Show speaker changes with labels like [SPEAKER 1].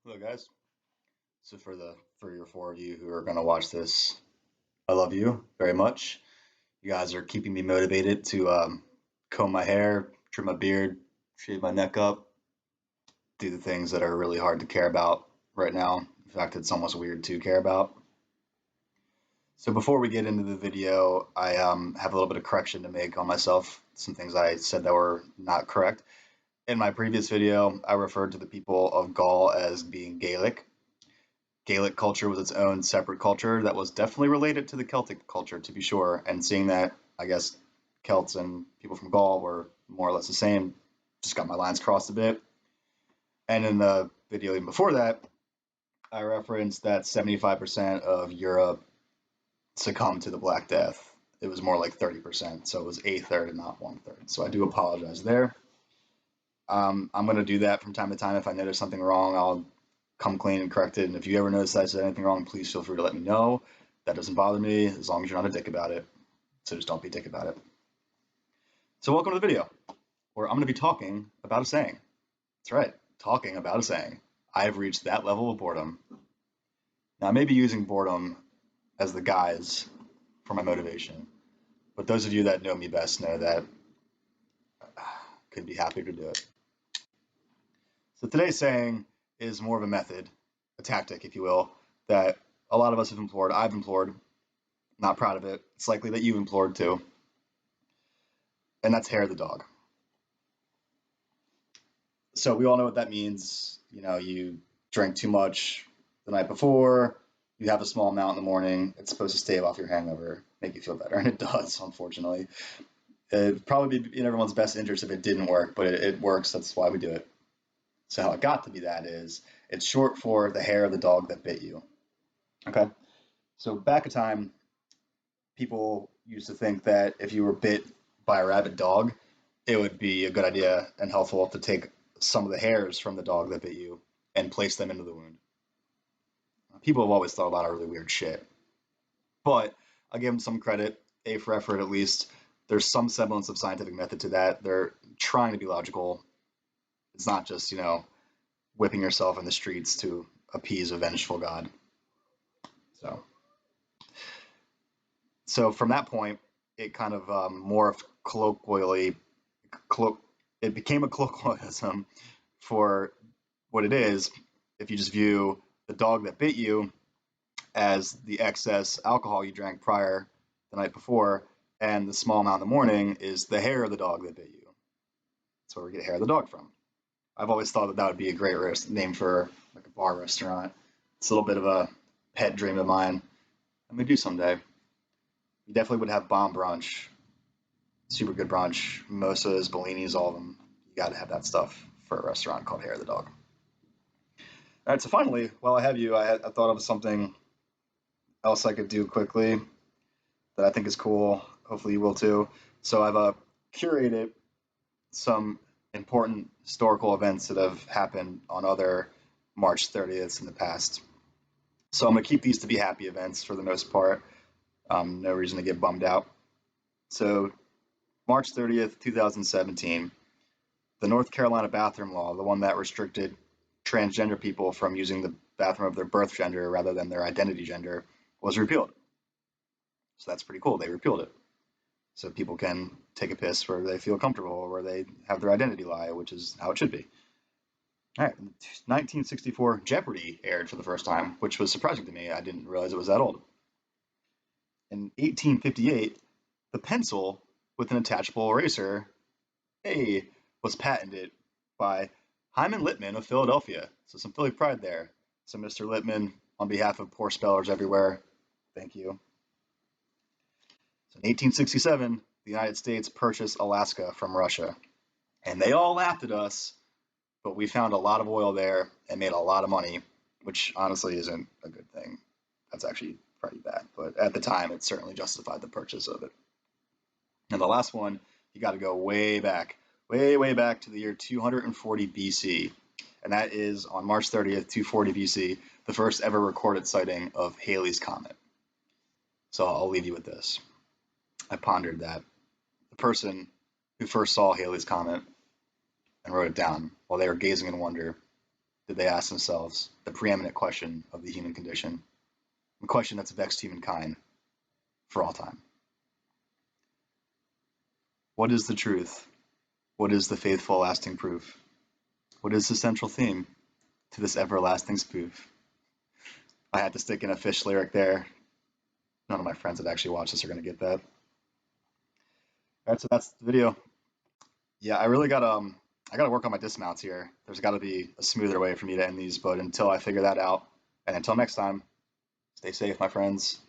[SPEAKER 1] Hello, guys. So for the 3 or 4 of you who are going to watch this, I love you very much. You guys are keeping me motivated to comb my hair, trim my beard, shave my neck up, do the things that are really hard to care about right now. In fact, it's almost weird to care about. So before we get into the video, I have a little bit of correction to make on myself. Some things I said that were not correct. In my previous video, I referred to the people of Gaul as being Gaelic. Gaelic culture was its own separate culture that was definitely related to the Celtic culture, to be sure. And seeing that, I guess Celts and people from Gaul were more or less the same, just got my lines crossed a bit. And in the video even before that, I referenced that 75% of Europe succumbed to the Black Death. It was more like 30%, so it was a third and not one third. So I do apologize there. I'm going to do that from time to time. If I notice something wrong, I'll come clean and correct it. And if you ever notice I said anything wrong, please feel free to let me know. That doesn't bother me as long as you're not a dick about it. So just don't be a dick about it. So welcome to the video where I'm going to be talking about a saying. That's right, talking about a saying. I've reached that level of boredom. Now I may be using boredom as the guise for my motivation, but those of you that know me best know that I could be happy to do it. So today's saying is more of a method, a tactic, if you will, that a lot of us have employed. I've employed. Not proud of it. It's likely that you've employed too. And that's hair of the dog. So we all know what that means. You know, you drink too much the night before, you have a small amount in the morning. It's supposed to stave off your hangover, make you feel better, and it does, unfortunately. It'd probably be in everyone's best interest if it didn't work, but it works. That's why we do it. So how it got to be that is it's short for the hair of the dog that bit you. Okay. So back in time, people used to think that if you were bit by a rabid dog, it would be a good idea and helpful to take some of the hairs from the dog that bit you and place them into the wound. People have always thought a lot of really weird shit, but I'll give them some credit, A for effort at least. There's some semblance of scientific method to that. They're trying to be logical. It's not just, whipping yourself in the streets to appease a vengeful god. So, so from that point, it kind of morphed colloquially. It became a colloquialism for what it is. If you just view the dog that bit you as the excess alcohol you drank prior the night before, and the small amount in the morning is the hair of the dog that bit you. That's where we get hair of the dog from. I've always thought that that would be a great name for like a bar restaurant. It's a little bit of a pet dream of mine. I'm gonna do someday. You definitely would have bomb brunch, super good brunch, mimosas, bellinis, all of them. You got to have that stuff for a restaurant called Hair of the Dog. All right, so finally, while I have you, I thought of something else I could do quickly that I think is cool. Hopefully, you will too. So I've curated some important historical events that have happened on other March 30ths in the past. So I'm going to keep these to be happy events for the most part. No reason to get bummed out. So March 30th, 2017, the North Carolina bathroom law, the one that restricted transgender people from using the bathroom of their birth gender rather than their identity gender, was repealed. So that's pretty cool. They repealed it. So people can take a piss where they feel comfortable or where they have their identity lie, which is how it should be. All right, 1964, Jeopardy aired for the first time, which was surprising to me. I didn't realize it was that old. In 1858, the pencil with an attachable eraser, A, was patented by Hyman Litman of Philadelphia. So some Philly pride there. So Mr. Litman, on behalf of poor spellers everywhere, thank you. So in 1867, the United States purchased Alaska from Russia. And they all laughed at us, but we found a lot of oil there and made a lot of money, which honestly isn't a good thing. That's actually pretty bad. But at the time, it certainly justified the purchase of it. And the last one, you got to go way back to the year 240 BC. And that is on March 30th, 240 BC, the first ever recorded sighting of Halley's Comet. So I'll leave you with this. I pondered that. The person who first saw Halley's Comet and wrote it down while they were gazing in wonder did they ask themselves the preeminent question of the human condition, the question that's vexed humankind for all time. What is the truth? What is the faithful lasting proof? What is the central theme to this everlasting spoof? I had to stick in a Fish lyric there. None of my friends that actually watch this are going to get that. All right, so that's the video. Yeah, I really got I got to work on my dismounts here. There's got to be a smoother way for me to end these, but until I figure that out, and until next time, stay safe, my friends.